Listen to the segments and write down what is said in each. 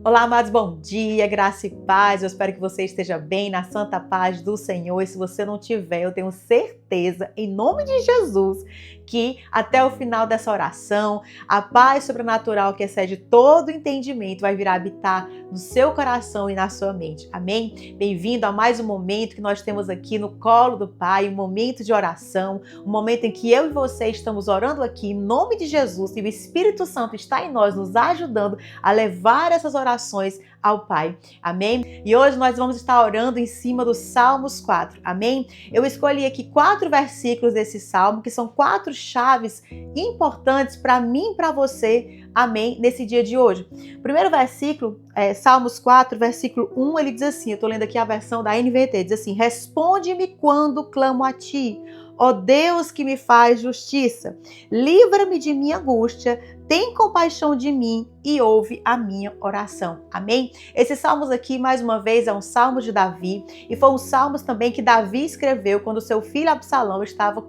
Olá, amados, bom dia, graça e paz. Eu espero que você esteja bem, na santa paz do Senhor. E se você não tiver, eu tenho certeza, em nome de Jesus, que até o final dessa oração, a paz sobrenatural que excede todo entendimento vai vir habitar no seu coração e na sua mente. Amém? Bem-vindo a mais um momento que nós temos aqui no colo do Pai, um momento de oração, um momento em que eu e você estamos orando aqui em nome de Jesus e o Espírito Santo está em nós, nos ajudando a levar essas orações ao Pai. Amém? E hoje nós vamos estar orando em cima do Salmos 4. Amém? Eu escolhi aqui 4 versículos desse salmo, que são 4 chaves importantes para mim e para você. Amém? Nesse dia de hoje. Primeiro versículo, Salmos 4, versículo 1, ele diz assim, eu estou lendo aqui a versão da NVT, diz assim: responde-me quando clamo a ti, ó Deus que me faz justiça, livra-me de minha angústia, tem compaixão de mim e ouve a minha oração. Amém? Esses salmos aqui, mais uma vez, é um salmo de Davi e foi um salmo também que Davi escreveu quando seu filho Absalão estava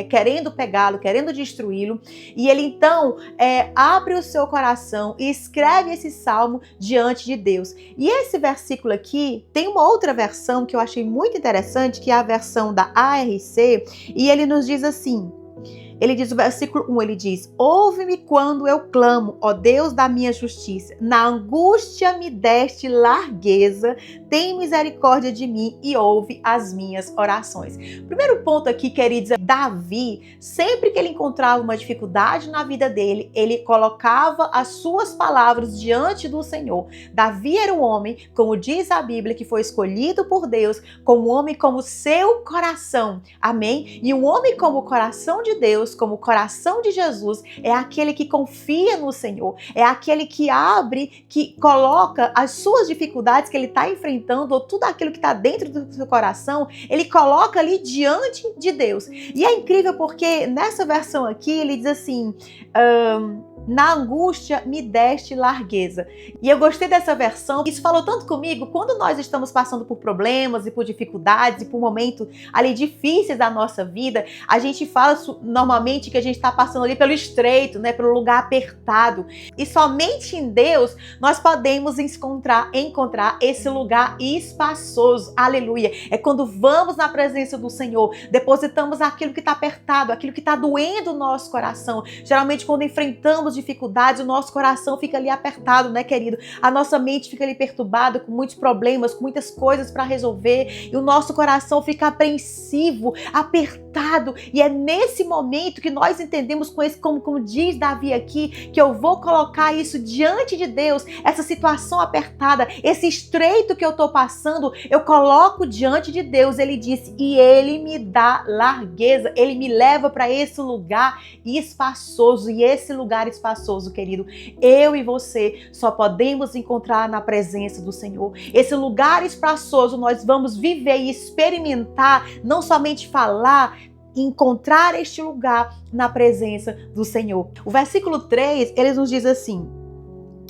querendo pegá-lo, querendo destruí-lo. E ele então abre o seu coração e escreve esse salmo diante de Deus. E esse versículo aqui tem uma outra versão que eu achei muito interessante, que é a versão da ARC, e ele nos diz assim. Ele diz, o versículo 1, ele diz: ouve-me quando eu clamo, ó Deus da minha justiça. Na angústia me deste largueza, tem misericórdia de mim e ouve as minhas orações. Primeiro ponto aqui, queridos, Davi, sempre que ele encontrava uma dificuldade na vida dele, ele colocava as suas palavras diante do Senhor. Davi era um homem, como diz a Bíblia, que foi escolhido por Deus, como um homem como seu coração. Amém? E um homem como o coração de Deus, como o coração de Jesus, é aquele que confia no Senhor, é aquele que abre, que coloca as suas dificuldades que ele está enfrentando, ou tudo aquilo que está dentro do seu coração, ele coloca ali diante de Deus. E é incrível porque nessa versão aqui ele diz assim: na angústia me deste largueza. E eu gostei dessa versão. Isso falou tanto comigo quando nós estamos passando por problemas e por dificuldades e por momentos ali difíceis da nossa vida. A gente fala normalmente que a gente está passando ali pelo estreito, né, pelo lugar apertado. E somente em Deus nós podemos encontrar esse lugar espaçoso. Aleluia. É quando vamos na presença do Senhor, depositamos aquilo que está apertado, aquilo que está doendo o nosso coração. Geralmente quando enfrentamos dificuldades, o nosso coração fica ali apertado, né, querido? A nossa mente fica ali perturbada com muitos problemas, com muitas coisas para resolver, e o nosso coração fica apreensivo, apertado, e é nesse momento que nós entendemos com esse, como diz Davi aqui, que eu vou colocar isso diante de Deus, essa situação apertada, esse estreito que eu tô passando, eu coloco diante de Deus. Ele disse, e ele me dá largueza, ele me leva para esse lugar espaçoso, e esse lugar espaçoso, querido, eu e você só podemos encontrar na presença do Senhor. Esse lugar espaçoso nós vamos viver e experimentar, não somente falar, encontrar este lugar na presença do Senhor. O versículo 3, ele nos diz assim: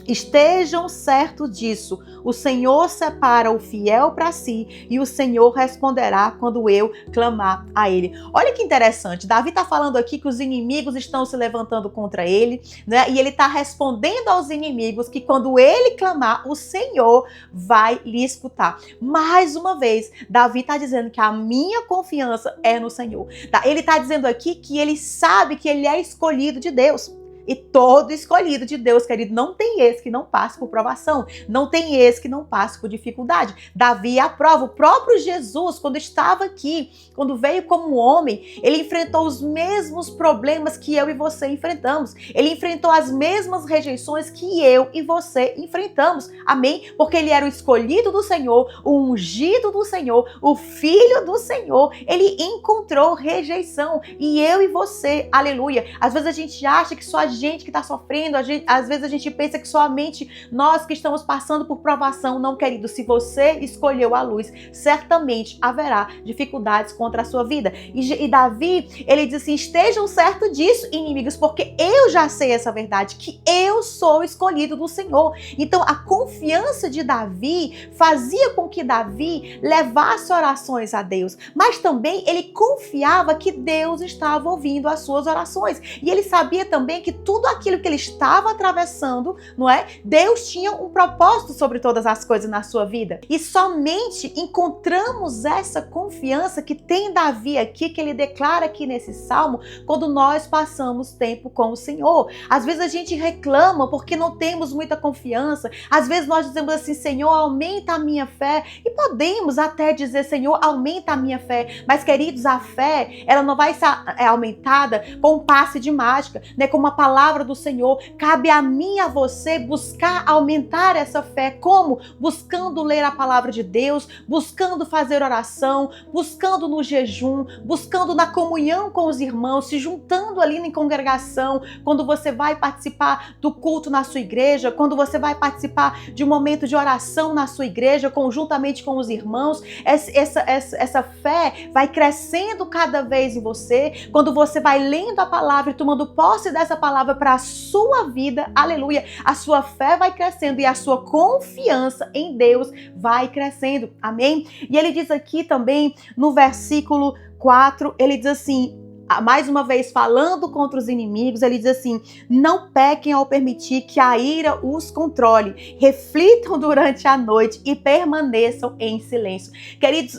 estejam certos disso, o Senhor separa o fiel para si e o Senhor responderá quando eu clamar a ele. Olha que interessante, Davi está falando aqui que os inimigos estão se levantando contra ele, né? E ele está respondendo aos inimigos que quando ele clamar, o Senhor vai lhe escutar. Mais uma vez, Davi está dizendo que a minha confiança é no Senhor. Ele está dizendo aqui que ele sabe que ele é escolhido de Deus. E todo escolhido de Deus, querido, não tem esse que não passe por provação, não tem esse que não passe por dificuldade. Davi aprova. O próprio Jesus, quando estava aqui, quando veio como homem, ele enfrentou os mesmos problemas que eu e você enfrentamos. Ele enfrentou as mesmas rejeições que eu e você enfrentamos. Amém? Porque ele era o escolhido do Senhor, o ungido do Senhor, o filho do Senhor. Ele encontrou rejeição. E eu e você, aleluia. Às vezes a gente acha que só a gente que está sofrendo, às vezes a gente pensa que somente nós que estamos passando por provação. Não, querido, se você escolheu a luz, certamente haverá dificuldades contra a sua vida. E Davi, ele diz assim, estejam certos disso, inimigos, porque eu já sei essa verdade, que eu sou escolhido do Senhor. Então a confiança de Davi fazia com que Davi levasse orações a Deus, mas também ele confiava que Deus estava ouvindo as suas orações, e ele sabia também que tudo aquilo que ele estava atravessando, não é? Deus tinha um propósito sobre todas as coisas na sua vida. E somente encontramos essa confiança que tem Davi aqui, que ele declara aqui nesse salmo, quando nós passamos tempo com o Senhor. Às vezes a gente reclama porque não temos muita confiança. Às vezes nós dizemos assim: Senhor, aumenta a minha fé. E podemos até dizer: Senhor, aumenta a minha fé. Mas, queridos, a fé, ela não vai ser aumentada com um passe de mágica, né? Com uma palavra do Senhor. Cabe a mim e a você buscar aumentar essa fé. Como? Buscando ler a palavra de Deus, buscando fazer oração, buscando no jejum, buscando na comunhão com os irmãos, se juntando ali em congregação, quando você vai participar do culto na sua igreja, quando você vai participar de um momento de oração na sua igreja, conjuntamente com os irmãos. Essa fé vai crescendo cada vez em você, quando você vai lendo a palavra e tomando posse dessa palavra para a sua vida, aleluia, a sua fé vai crescendo e a sua confiança em Deus vai crescendo, amém? E ele diz aqui também, no versículo 4, ele diz assim, mais uma vez falando contra os inimigos, ele diz assim: não pequem ao permitir que a ira os controle, reflitam durante a noite e permaneçam em silêncio. Queridos,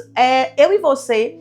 eu e você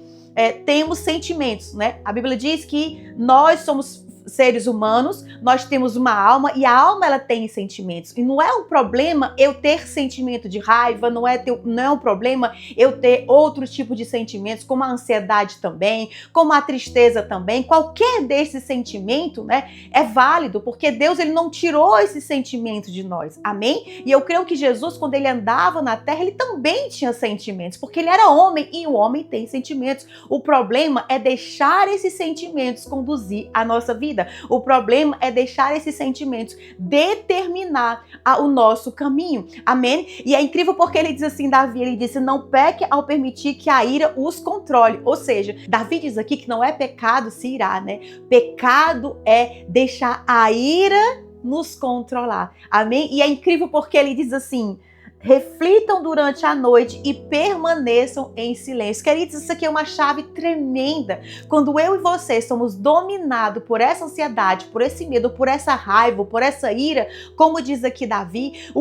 temos sentimentos, né? A Bíblia diz que nós somos seres humanos, nós temos uma alma e a alma ela tem sentimentos. E não é um problema eu ter sentimento de raiva, não é um problema eu ter outro tipo de sentimentos, como a ansiedade também, como a tristeza também. Qualquer desse sentimento, né, é válido, porque Deus ele não tirou esse sentimento de nós. Amém? E eu creio que Jesus, quando ele andava na terra, ele também tinha sentimentos, porque ele era homem e o homem tem sentimentos. O problema é deixar esses sentimentos conduzir a nossa vida. O problema é deixar esses sentimentos determinar o nosso caminho. Amém? E é incrível porque ele diz assim, Davi, ele disse: não peque ao permitir que a ira os controle. Ou seja, Davi diz aqui que não é pecado se irar, né? Pecado é deixar a ira nos controlar. Amém? E é incrível porque ele diz assim: reflitam durante a noite e permaneçam em silêncio. Queridos, isso aqui é uma chave tremenda. Quando eu e você somos dominados por essa ansiedade, por esse medo, por essa raiva, por essa ira, como diz aqui Davi,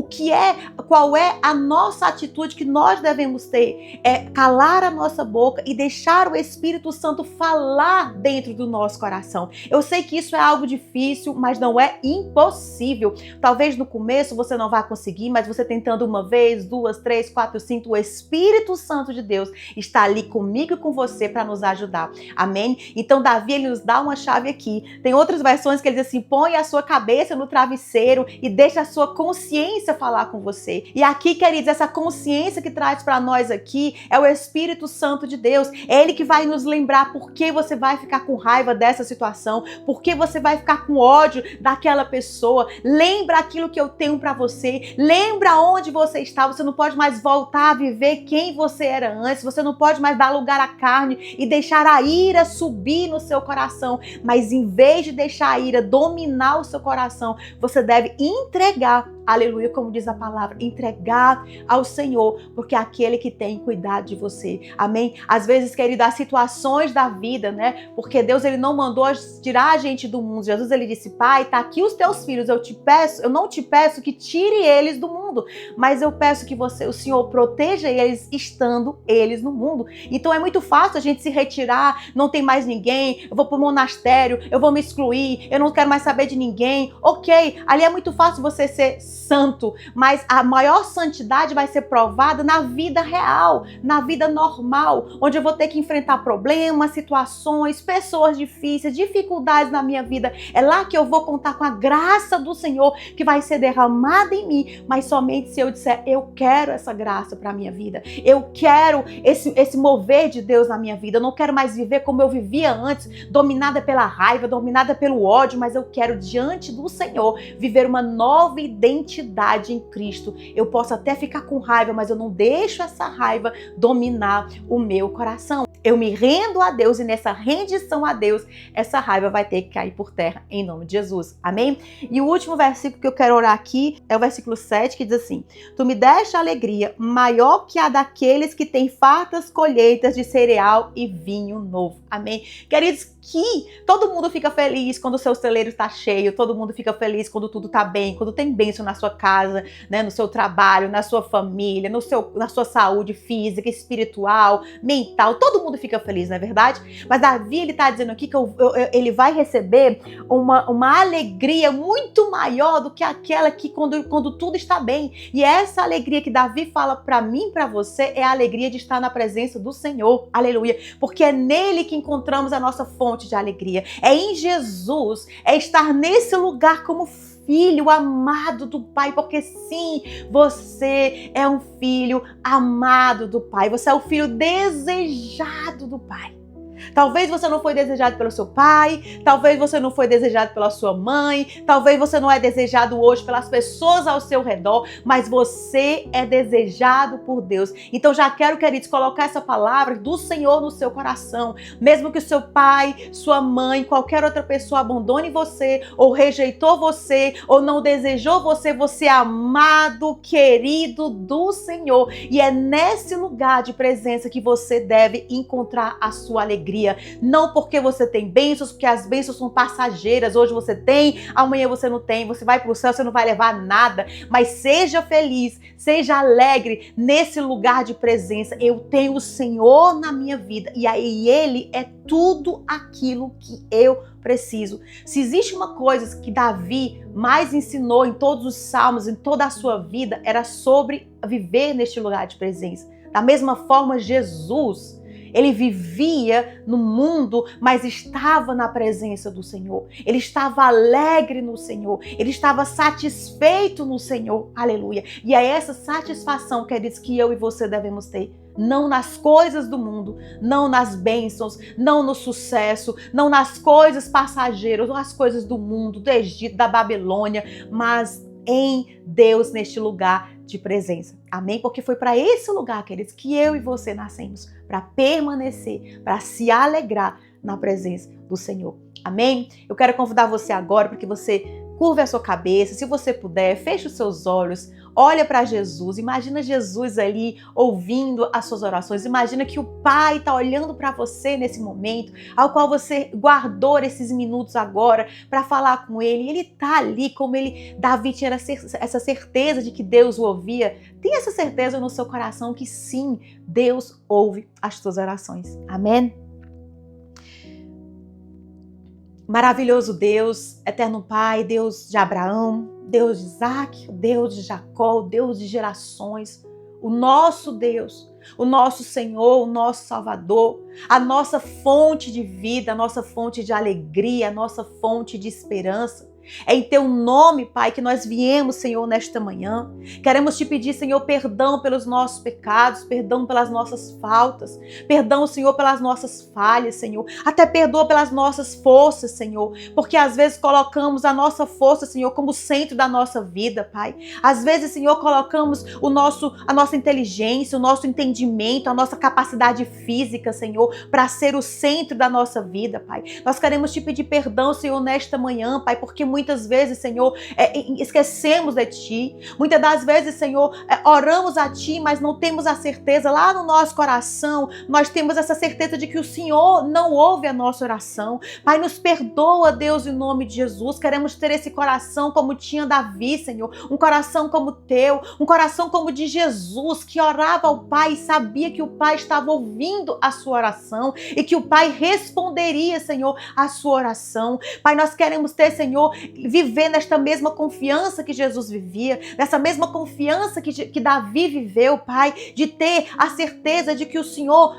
qual é a nossa atitude que nós devemos ter? É calar a nossa boca e deixar o Espírito Santo falar dentro do nosso coração. Eu sei que isso é algo difícil, mas não é impossível. Talvez no começo você não vá conseguir, mas você tentando uma vez, 2, 3, 4, 5, o Espírito Santo de Deus está ali comigo e com você para nos ajudar. Amém? Então Davi ele nos dá uma chave aqui. Tem outras versões que ele diz assim: põe a sua cabeça no travesseiro e deixa a sua consciência falar com você. E aqui, queridos, essa consciência que traz para nós aqui é o Espírito Santo de Deus. É ele que vai nos lembrar por que você vai ficar com raiva dessa situação, por que você vai ficar com ódio daquela pessoa. Lembra aquilo que eu tenho para você. Lembra onde você está, você não pode mais voltar a viver quem você era antes, você não pode mais dar lugar à carne e deixar a ira subir no seu coração, mas em vez de deixar a ira dominar o seu coração, você deve entregar, aleluia, como diz a palavra, entregar ao Senhor, porque é aquele que tem cuidado de você, amém? Às vezes, querido, as situações da vida, né, porque Deus ele não mandou tirar a gente do mundo. Jesus ele disse: Pai, tá aqui os teus filhos, eu não te peço que tire eles do mundo, mas eu peço que o Senhor proteja eles estando eles no mundo. Então é muito fácil a gente se retirar, não tem mais ninguém, eu vou pro monastério, eu vou me excluir, eu não quero mais saber de ninguém. Ok, ali é muito fácil você ser santo, mas a maior santidade vai ser provada na vida real, na vida normal, onde eu vou ter que enfrentar problemas, situações, pessoas difíceis, dificuldades na minha vida. É lá que eu vou contar com a graça do Senhor que vai ser derramada em mim, mas somente se eu disser: eu quero essa graça para a minha vida, eu quero esse mover de Deus na minha vida, eu não quero mais viver como eu vivia antes, dominada pela raiva, dominada pelo ódio, mas eu quero, diante do Senhor, viver uma nova identidade em Cristo. Eu posso até ficar com raiva, mas eu não deixo essa raiva dominar o meu coração. eu me rendo a Deus e nessa rendição a Deus, essa raiva vai ter que cair por terra em nome de Jesus. Amém? E o último versículo que eu quero orar aqui é o versículo 7, que diz assim: tu me deste alegria maior que a daqueles que têm fartas colheitas de cereal e vinho novo. Amém? Queridos, que todo mundo fica feliz quando o seu celeiro está cheio, todo mundo fica feliz quando tudo está bem, quando tem bênção na sua casa, né, no seu trabalho, na sua família, na sua saúde física, espiritual, mental, todo mundo fica feliz, não é verdade? Mas Davi, ele está dizendo aqui que ele vai receber uma alegria muito maior do que aquela que quando tudo está bem. E essa alegria que Davi fala para mim, para você, é a alegria de estar na presença do Senhor. Aleluia. Porque é nele que encontramos a nossa fonte de alegria. É em Jesus, é estar nesse lugar como filho amado do Pai, porque sim, você é um filho amado do Pai, você é o filho desejado do Pai. Talvez você não foi desejado pelo seu pai, talvez você não foi desejado pela sua mãe, talvez você não é desejado hoje pelas pessoas ao seu redor, mas você é desejado por Deus. Então já quero, queridos, colocar essa palavra do Senhor no seu coração. Mesmo que o seu pai, sua mãe, qualquer outra pessoa abandone você, ou rejeitou você, ou não desejou você, você é amado, querido do Senhor. E é nesse lugar de presença que você deve encontrar a sua alegria. Não porque você tem bênçãos, porque as bênçãos são passageiras. Hoje você tem, amanhã você não tem. Você vai para o céu, você não vai levar nada. Mas seja feliz, seja alegre nesse lugar de presença. Eu tenho o Senhor na minha vida e aí Ele é tudo aquilo que eu preciso. Se existe uma coisa que Davi mais ensinou em todos os salmos, em toda a sua vida, era sobre viver neste lugar de presença. Da mesma forma, Jesus, ele vivia no mundo, mas estava na presença do Senhor. Ele estava alegre no Senhor. Ele estava satisfeito no Senhor. Aleluia. E é essa satisfação, queridos, que eu e você devemos ter. Não nas coisas do mundo, não nas bênçãos, não no sucesso, não nas coisas passageiras, não nas coisas do mundo, do Egito, da Babilônia, mas em Deus, neste lugar de presença. Amém? Porque foi para esse lugar, queridos, que eu e você nascemos, para permanecer, para se alegrar na presença do Senhor. Amém? Eu quero convidar você agora para que você curve a sua cabeça, se você puder, feche os seus olhos, olha para Jesus, imagina Jesus ali ouvindo as suas orações, imagina que o Pai está olhando para você nesse momento, ao qual você guardou esses minutos agora para falar com Ele, e Ele está ali, como Davi tinha essa certeza de que Deus o ouvia. Tenha essa certeza no seu coração que sim, Deus ouve as suas orações. Amém? Maravilhoso Deus, eterno Pai, Deus de Abraão, Deus de Isaac, Deus de Jacó, Deus de gerações, o nosso Deus, o nosso Senhor, o nosso Salvador, a nossa fonte de vida, a nossa fonte de alegria, a nossa fonte de esperança. É em Teu nome, Pai, que nós viemos, Senhor, nesta manhã. Queremos Te pedir, Senhor, perdão pelos nossos pecados, perdão pelas nossas faltas, perdão, Senhor, pelas nossas falhas, Senhor. Até perdoa pelas nossas forças, Senhor, porque às vezes colocamos a nossa força, Senhor, como centro da nossa vida, Pai. Às vezes, Senhor, colocamos a nossa inteligência, o nosso entendimento, a nossa capacidade física, Senhor, para ser o centro da nossa vida, Pai. Nós queremos Te pedir perdão, Senhor, nesta manhã, Pai, porque muitas vezes, Senhor, esquecemos de Ti. Muitas das vezes, Senhor, oramos a Ti, mas não temos a certeza. Lá no nosso coração, nós temos essa certeza de que o Senhor não ouve a nossa oração. Pai, nos perdoa, Deus, em nome de Jesus. Queremos ter esse coração como tinha Davi, Senhor. Um coração como Teu, um coração como de Jesus, que orava ao Pai e sabia que o Pai estava ouvindo a sua oração e que o Pai responderia, Senhor, a sua oração. Pai, nós queremos ter, Senhor, viver nesta mesma confiança que Jesus vivia, nessa mesma confiança que Davi viveu, Pai, de ter a certeza de que o Senhor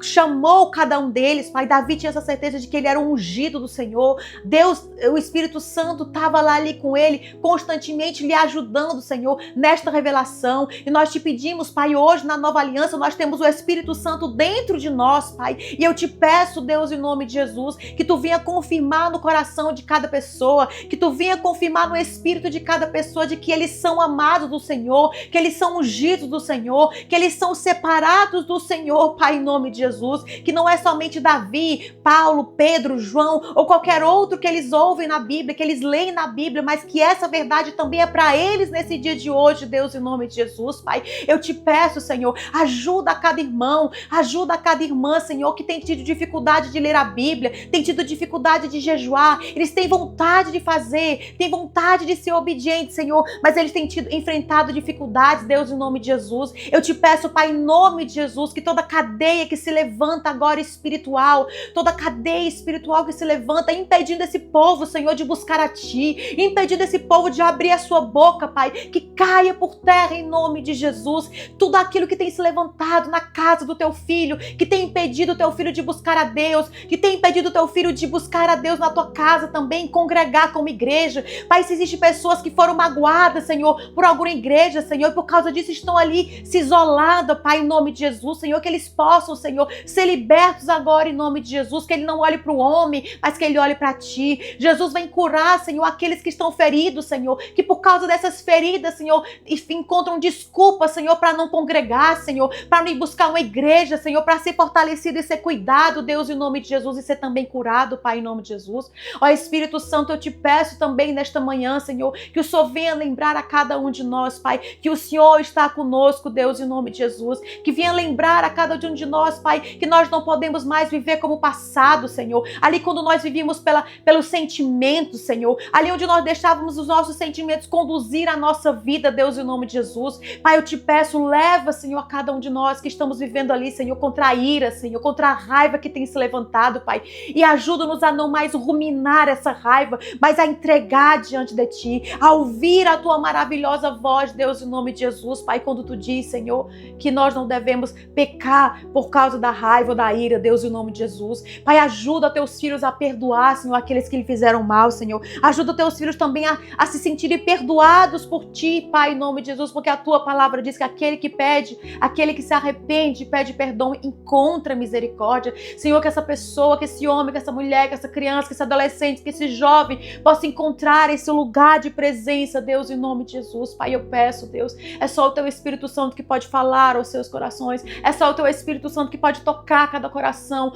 chamou cada um deles, Pai. Davi tinha essa certeza de que ele era um ungido do Senhor. Deus, o Espírito Santo estava lá ali com ele, constantemente lhe ajudando, Senhor, nesta revelação. E nós Te pedimos, Pai, hoje na nova aliança nós temos o Espírito Santo dentro de nós, Pai. E eu Te peço, Deus, em nome de Jesus, que Tu venha confirmar no coração de cada pessoa, que Tu venha confirmar no espírito de cada pessoa de que eles são amados do Senhor, que eles são ungidos do Senhor, que eles são separados do Senhor, Pai, em nome de Jesus. Jesus, que não é somente Davi, Paulo, Pedro, João ou qualquer outro que eles ouvem na Bíblia, que eles leem na Bíblia, mas que essa verdade também é para eles nesse dia de hoje, Deus, em nome de Jesus, Pai. Eu te peço, Senhor, ajuda a cada irmão, ajuda a cada irmã, Senhor, que tem tido dificuldade de ler a Bíblia, tem tido dificuldade de jejuar, eles têm vontade de fazer, têm vontade de ser obedientes, Senhor, mas eles têm enfrentado dificuldades, Deus, em nome de Jesus. Eu te peço, Pai, em nome de Jesus, que toda cadeia que se levanta agora espiritual, toda cadeia espiritual que se levanta, impedindo esse povo, Senhor, de buscar a Ti, impedindo esse povo de abrir a sua boca, Pai, que caia por terra em nome de Jesus. Tudo aquilo que tem se levantado na casa do Teu Filho, que tem impedido o Teu Filho de buscar a Deus, que tem impedido o Teu Filho de buscar a Deus na Tua casa também, congregar como igreja. Pai, se existem pessoas que foram magoadas, Senhor, por alguma igreja, Senhor, e por causa disso estão ali se isolando, Pai, em nome de Jesus, Senhor, que eles possam, Senhor, ser libertos agora em nome de Jesus, que ele não olhe para o homem, mas que ele olhe para Ti. Jesus, vem curar, Senhor, aqueles que estão feridos, Senhor, que por causa dessas feridas, Senhor, encontram desculpa, Senhor, para não congregar, Senhor, para não ir buscar uma igreja, Senhor, para ser fortalecido e ser cuidado, Deus, em nome de Jesus, e ser também curado, Pai, em nome de Jesus. Ó Espírito Santo, eu te peço também nesta manhã, Senhor, que o Senhor venha lembrar a cada um de nós, Pai, que o Senhor está conosco, Deus, em nome de Jesus, que venha lembrar a cada um de nós, Pai, que nós não podemos mais viver como o passado, Senhor, ali quando nós vivíamos pelos sentimentos, Senhor, ali onde nós deixávamos os nossos sentimentos conduzir a nossa vida, Deus, em nome de Jesus. Pai, eu te peço, leva, Senhor, a cada um de nós que estamos vivendo ali, Senhor, contra a ira, Senhor, contra a raiva que tem se levantado, Pai, e ajuda-nos a não mais ruminar essa raiva, mas a entregar diante de Ti, a ouvir a Tua maravilhosa voz, Deus, em nome de Jesus, Pai, quando Tu diz, Senhor, que nós não devemos pecar por causa da raiva ou da ira, Deus, em nome de Jesus. Pai, ajuda Teus filhos a perdoar, Senhor, aqueles que lhe fizeram mal, Senhor. Ajuda Teus filhos também a se sentirem perdoados por Ti, Pai, em nome de Jesus, porque a Tua palavra diz que aquele que pede, aquele que se arrepende, pede perdão, encontra misericórdia. Senhor, que essa pessoa, que esse homem, que essa mulher, que essa criança, que esse adolescente, que esse jovem possa encontrar esse lugar de presença, Deus, em nome de Jesus. Pai, eu peço, Deus, é só o Teu Espírito Santo que pode falar aos seus corações, é só o Teu Espírito Santo que pode tocar cada coração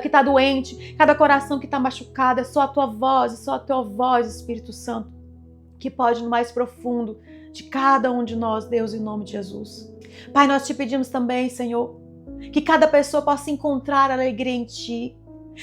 que está doente, cada coração que está machucado. É só a Tua voz, é só a Tua voz, Espírito Santo, que pode ir no mais profundo de cada um de nós, Deus, em nome de Jesus. Pai, nós Te pedimos também, Senhor, que cada pessoa possa encontrar alegria em Ti,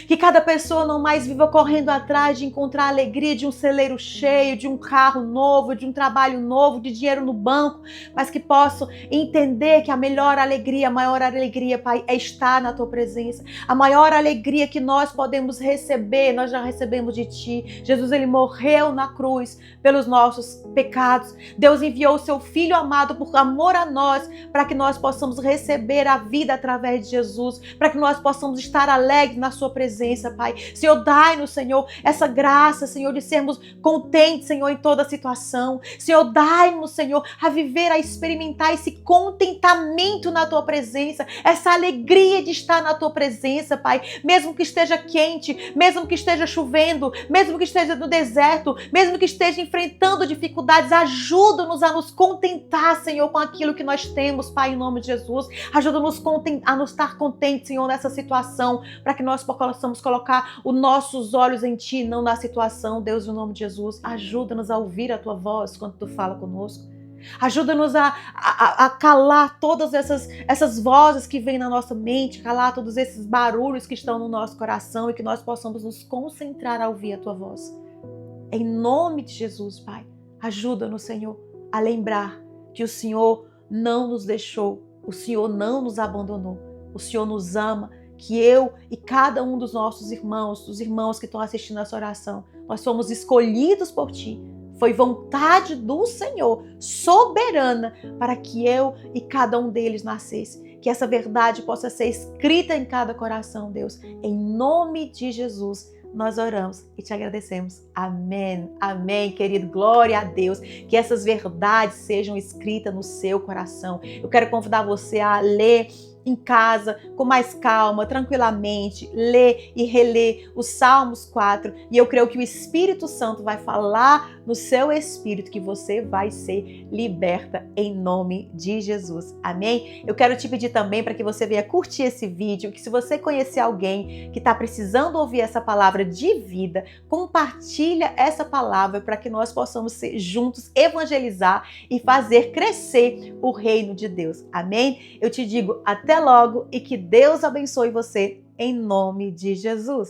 que cada pessoa não mais viva correndo atrás de encontrar a alegria de um celeiro cheio, de um carro novo, de um trabalho novo, de dinheiro no banco, mas que possam entender que a melhor alegria, a maior alegria, Pai, é estar na Tua presença. A maior alegria que nós podemos receber, nós já recebemos de Ti. Jesus, Ele morreu na cruz pelos nossos pecados. Deus enviou o Seu Filho amado por amor a nós, para que nós possamos receber a vida através de Jesus, para que nós possamos estar alegres na Sua presença, Pai. Senhor, dai-nos, Senhor, essa graça, Senhor, de sermos contentes, Senhor, em toda situação. Senhor, dai-nos, Senhor, a viver, a experimentar esse contentamento na Tua presença, essa alegria de estar na Tua presença, Pai. Mesmo que esteja quente, mesmo que esteja chovendo, mesmo que esteja no deserto, mesmo que esteja enfrentando dificuldades, ajuda-nos a nos contentar, Senhor, com aquilo que nós temos, Pai, em nome de Jesus. Ajuda-nos a nos estar contentes, Senhor, nessa situação, para que nós possamos colocar os nossos olhos em Ti, não na situação. Deus, em nome de Jesus, ajuda-nos a ouvir a Tua voz quando Tu fala conosco. Ajuda-nos a calar todas essas vozes que vêm na nossa mente, calar todos esses barulhos que estão no nosso coração e que nós possamos nos concentrar a ouvir a Tua voz. Em nome de Jesus, Pai, ajuda-nos, Senhor, a lembrar que o Senhor não nos deixou, o Senhor não nos abandonou, o Senhor nos ama, que eu e cada um dos nossos irmãos, dos irmãos que estão assistindo essa oração, nós fomos escolhidos por Ti. Foi vontade do Senhor, soberana, para que eu e cada um deles nascesse. Que essa verdade possa ser escrita em cada coração, Deus. Em nome de Jesus, nós oramos e Te agradecemos. Amém. Amém, querido. Glória a Deus. Que essas verdades sejam escritas no seu coração. Eu quero convidar você a ler em casa, com mais calma, tranquilamente, ler e reler os Salmos 4, e eu creio que o Espírito Santo vai falar no seu espírito que você vai ser liberta em nome de Jesus. Amém? Eu quero te pedir também para que você venha curtir esse vídeo, que se você conhecer alguém que está precisando ouvir essa palavra de vida, compartilha essa palavra para que nós possamos ser juntos, evangelizar e fazer crescer o reino de Deus. Amém? Eu te digo até logo e que Deus abençoe você em nome de Jesus.